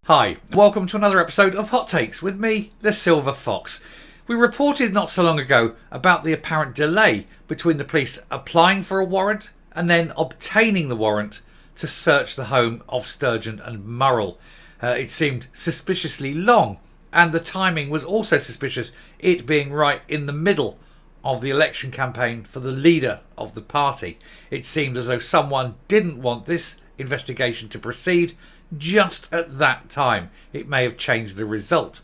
Hi, welcome to another episode of Hot Takes with me, the Silver Fox. We reported not so long ago about the apparent delay between the police applying for a warrant and then obtaining the warrant to search the home of Sturgeon and Murrell. It seemed suspiciously long, and the timing was also suspicious, it being right in the middle of the election campaign for the leader of the party. It seemed as though someone didn't want this investigation to proceed just at that time. It may have changed the result,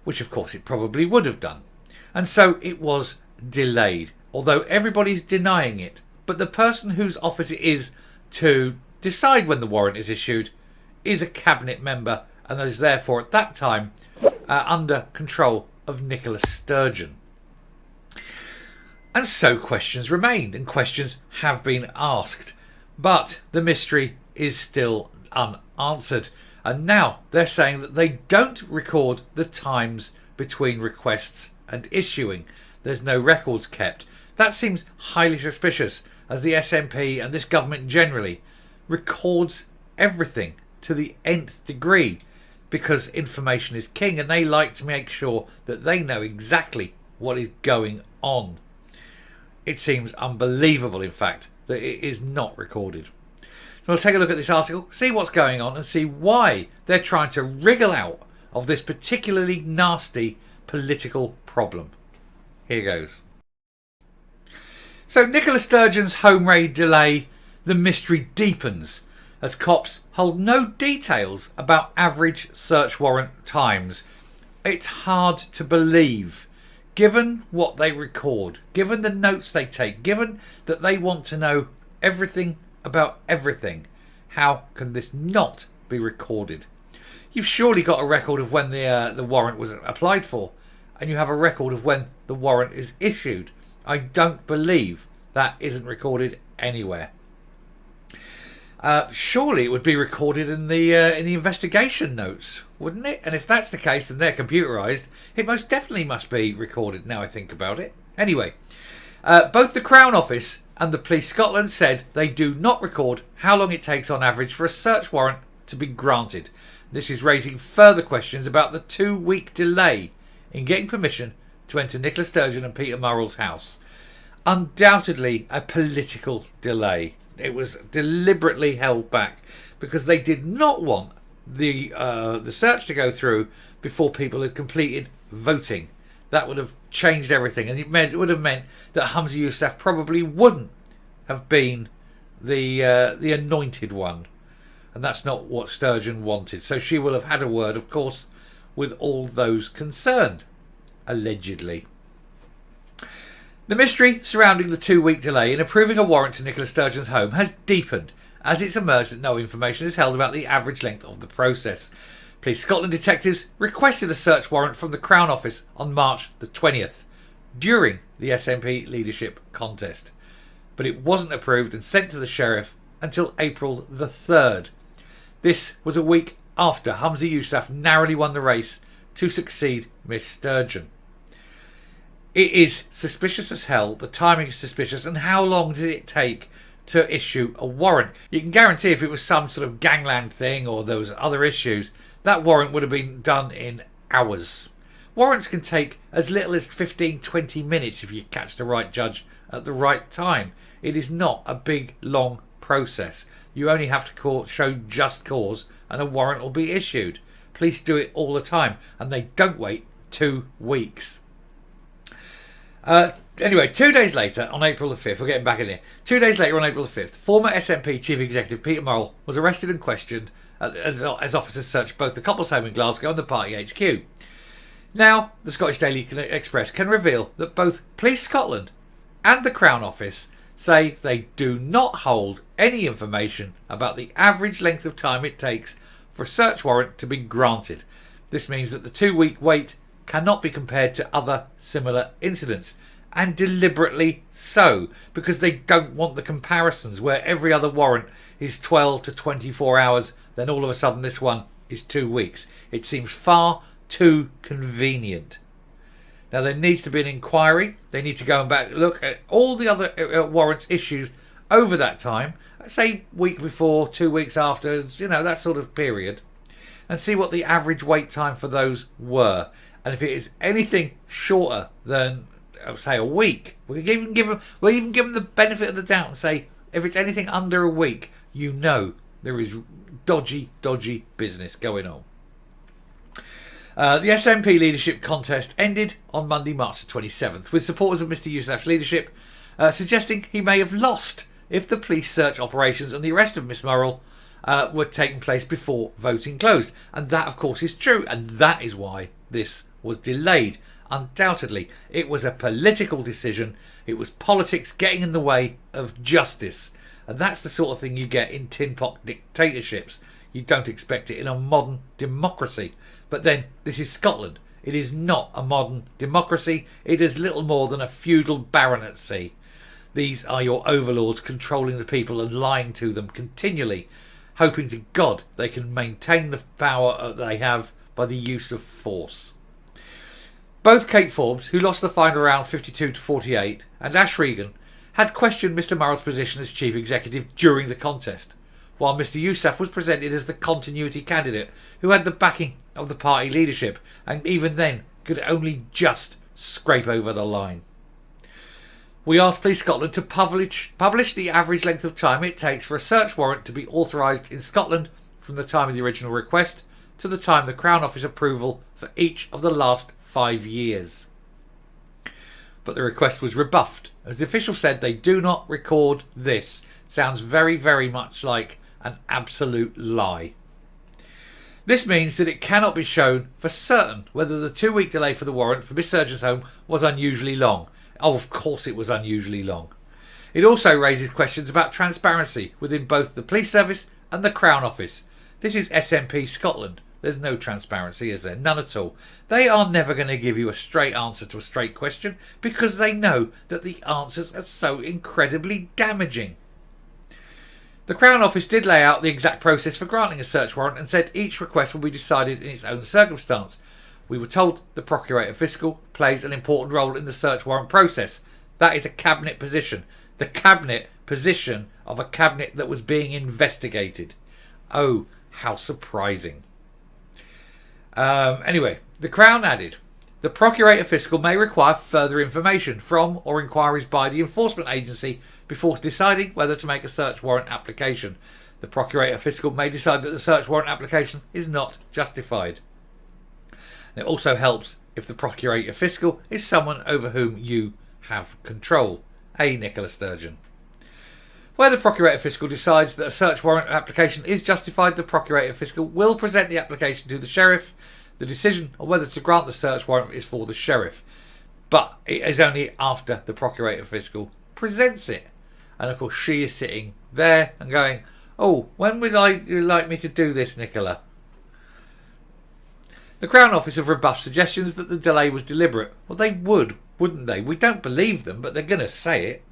which of course it probably would have done. And so it was delayed, although everybody's denying it. But the person whose office it is to decide when the warrant is issued is a cabinet member and is therefore at that time under control of Nicola Sturgeon. And so questions remained and questions have been asked. But the mystery is still unanswered. And now they're saying that they don't record the times between requests and issuing. There's no records kept. That seems highly suspicious, as the SNP and this government generally records everything to the nth degree, because information is king and they like to make sure that they know exactly what is going on. It seems unbelievable, in fact, that it is not recorded. So we'll take a look at this article, see what's going on and see why they're trying to wriggle out of this particularly nasty political problem. Here goes. So Nicola Sturgeon's home raid delay, the mystery deepens as cops hold no details about average search warrant times. It's hard to believe, given what they record, given the notes they take, given that they want to know everything about everything. How can this not be recorded? You've surely got a record of when the warrant was applied for, and you have a record of when the warrant is issued. I don't believe that isn't recorded anywhere. Surely it would be recorded in the investigation notes, wouldn't it? And if that's the case and they're computerised, it most definitely must be recorded, now I think about it. Anyway, both the Crown Office and the Police Scotland said they do not record how long it takes on average for a search warrant to be granted. This is raising further questions about the 2-week delay in getting permission to enter Nicola Sturgeon and Peter Murrell's house. Undoubtedly a political delay. It was deliberately held back because they did not want the search to go through before people had completed voting. That would have changed everything, and it would have meant that Humza Yousaf probably wouldn't have been the anointed one, and that's not what Sturgeon wanted. So she will have had a word, of course, with all those concerned, allegedly. The mystery surrounding the 2-week delay in approving a warrant to Nicola Sturgeon's home has deepened as it's emerged that no information is held about the average length of the process. Police Scotland detectives requested a search warrant from the Crown Office on March the 20th during the SNP leadership contest, but it wasn't approved and sent to the sheriff until April the 3rd. This was a week after Humza Yousaf narrowly won the race to succeed Miss Sturgeon. It is suspicious as hell. The timing is suspicious. And how long did it take to issue a warrant? You can guarantee if it was some sort of gangland thing or there was other issues, that warrant would have been done in hours. Warrants can take as little as 15-20 minutes if you catch the right judge at the right time. It is not a big, long process. You only have to show just cause and a warrant will be issued. Police do it all the time and they don't wait 2 weeks. Anyway, 2 days later, on April the 5th, we're getting back in here. 2 days later, on April the 5th, former SNP Chief Executive Peter Murrell was arrested and questioned as officers searched both the couple's home in Glasgow and the party HQ. Now, the Scottish Daily Express can reveal that both Police Scotland and the Crown Office say they do not hold any information about the average length of time it takes for a search warrant to be granted. This means that the 2-week wait cannot be compared to other similar incidents, and deliberately so, because they don't want the comparisons where every other warrant is 12 to 24 hours, then all of a sudden this one is 2 weeks. It seems far too convenient. Now there needs to be an inquiry. They need to go and back look at all the other warrants issued over that time, say week before, 2 weeks after, that sort of period. and see what the average wait time for those were. And if it is anything shorter than, say, a week, we'll even give them the benefit of the doubt and say, if it's anything under a week, you know there is dodgy business going on. The SNP leadership contest ended on Monday, March the 27th, with supporters of Mr. Yousaf's leadership suggesting he may have lost if the police search operations and the arrest of Miss Murrell were taking place before voting closed. And that, of course, is true, and that is why this was delayed. Undoubtedly, it was a political decision. It was politics getting in the way of justice. And that's the sort of thing you get in tin pot dictatorships. You don't expect it in a modern democracy. But then, this is Scotland. It is not a modern democracy. It is little more than a feudal baronetcy. These are your overlords controlling the people and lying to them continually, hoping to God they can maintain the power they have by the use of force. Both Kate Forbes, who lost the final round 52-48, and Ash Regan had questioned Mr. Murrell's position as chief executive during the contest, while Mr. Yousaf was presented as the continuity candidate who had the backing of the party leadership and even then could only just scrape over the line. We asked Police Scotland to publish the average length of time it takes for a search warrant to be authorised in Scotland from the time of the original request to the time of the Crown Office approval for each of the last 5 years. But the request was rebuffed, as the official said they do not record this. Sounds very, very much like an absolute lie. This means that it cannot be shown for certain whether the 2-week delay for the warrant for Miss Surgeon's home was unusually long. Oh, of course it was unusually long. It also raises questions about transparency within both the police service and the Crown Office. This is SNP Scotland. There's no transparency, is there? None at all. They are never going to give you a straight answer to a straight question because they know that the answers are so incredibly damaging. The Crown Office did lay out the exact process for granting a search warrant and said each request will be decided in its own circumstance. We were told the Procurator Fiscal plays an important role in the search warrant process. That is a cabinet position. The cabinet position of a cabinet that was being investigated. Oh, how surprising. Anyway, the Crown added, the Procurator Fiscal may require further information from or inquiries by the enforcement agency before deciding whether to make a search warrant application. The Procurator Fiscal may decide that the search warrant application is not justified. It also helps if the Procurator Fiscal is someone over whom you have control. Nicola Sturgeon. Where the Procurator Fiscal decides that a search warrant application is justified, the Procurator Fiscal will present the application to the Sheriff. The decision on whether to grant the search warrant is for the Sheriff. But it is only after the Procurator Fiscal presents it. And of course she is sitting there and going, oh, when would you like me to do this, Nicola? The Crown Office have rebuffed suggestions that the delay was deliberate. Well, they would, wouldn't they? We don't believe them, but they're going to say it.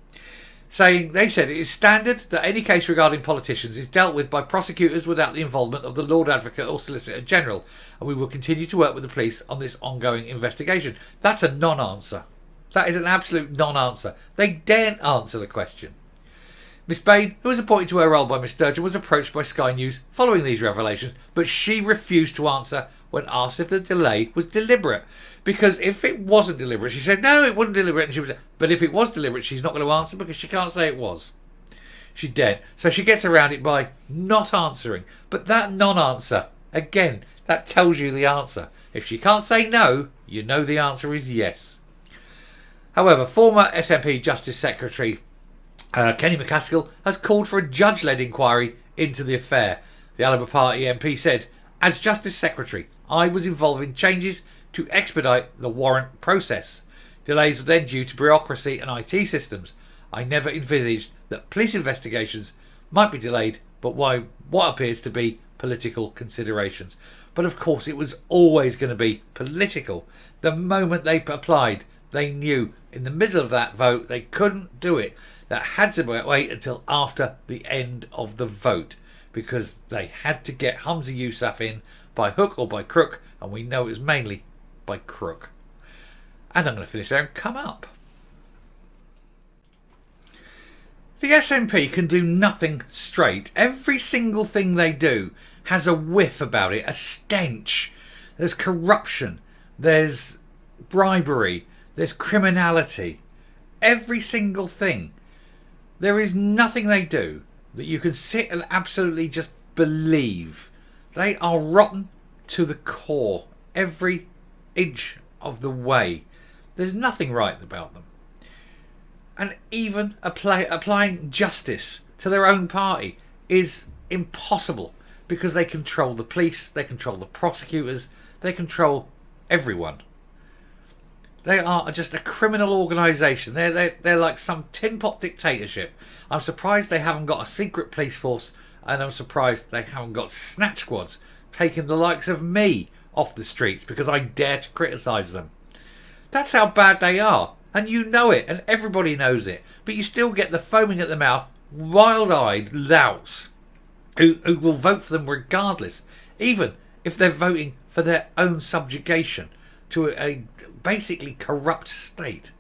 They said it is standard that any case regarding politicians is dealt with by prosecutors without the involvement of the Lord Advocate or Solicitor General, and we will continue to work with the police on this ongoing investigation. That's a non-answer. That is an absolute non-answer. They daren't answer the question. Miss Bain, who was appointed to her role by Miss Sturgeon, was approached by Sky News following these revelations, but she refused to answer when asked if the delay was deliberate. Because if it wasn't deliberate, she said, no, it wasn't deliberate. And she was, but if it was deliberate, she's not going to answer because she can't say it was. She daren't. So she gets around it by not answering. But that non-answer, again, that tells you the answer. If she can't say no, you know the answer is yes. However, former SNP Justice Secretary Kenny McCaskill has called for a judge-led inquiry into the affair. The Labour Party MP said, as Justice Secretary, I was involved in changes to expedite the warrant process. Delays were then due to bureaucracy and IT systems. I never envisaged that police investigations might be delayed, but why what appears to be political considerations. But of course it was always going to be political. The moment they applied, they knew in the middle of that vote they couldn't do it. That had to wait until after the end of the vote, because they had to get Humza Yousaf in by hook or by crook, and we know it was mainly by crook. And I'm going to finish there and come up. The SNP can do nothing straight. Every single thing they do has a whiff about it, a stench. There's corruption, there's bribery, there's criminality. Every single thing. There is nothing they do that you can sit and absolutely just believe. They are rotten to the core, every inch of the way. There's nothing right about them. And even applying justice to their own party is impossible, because they control the police, they control the prosecutors, they control everyone. They are just a criminal organisation. They're like some tin pot dictatorship. I'm surprised they haven't got a secret police force, and I'm surprised they haven't got snatch squads taking the likes of me off the streets because I dare to criticise them. That's how bad they are, and you know it, and everybody knows it. But you still get the foaming at the mouth, wild-eyed louts who will vote for them regardless, even if they're voting for their own subjugation to a basically corrupt state.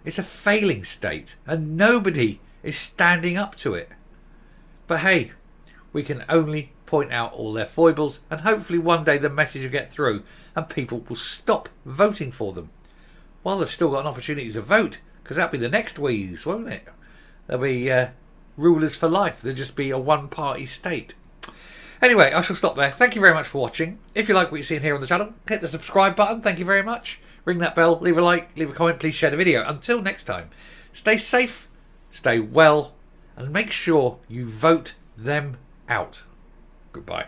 It's a failing state, and nobody is standing up to it. But hey, we can only point out all their foibles, and hopefully one day the message will get through and people will stop voting for them while they've still got an opportunity to vote, because that'll be the next wheeze, won't it? There'll be rulers for life. There'll just be a one-party state. Anyway, I shall stop there. Thank you very much for watching. If you like what you're seeing here on the channel, hit the subscribe button. Thank you very much. Ring that bell, leave a like, leave a comment, please share the video. Until next time, stay safe, stay well, and make sure you vote them out. Goodbye.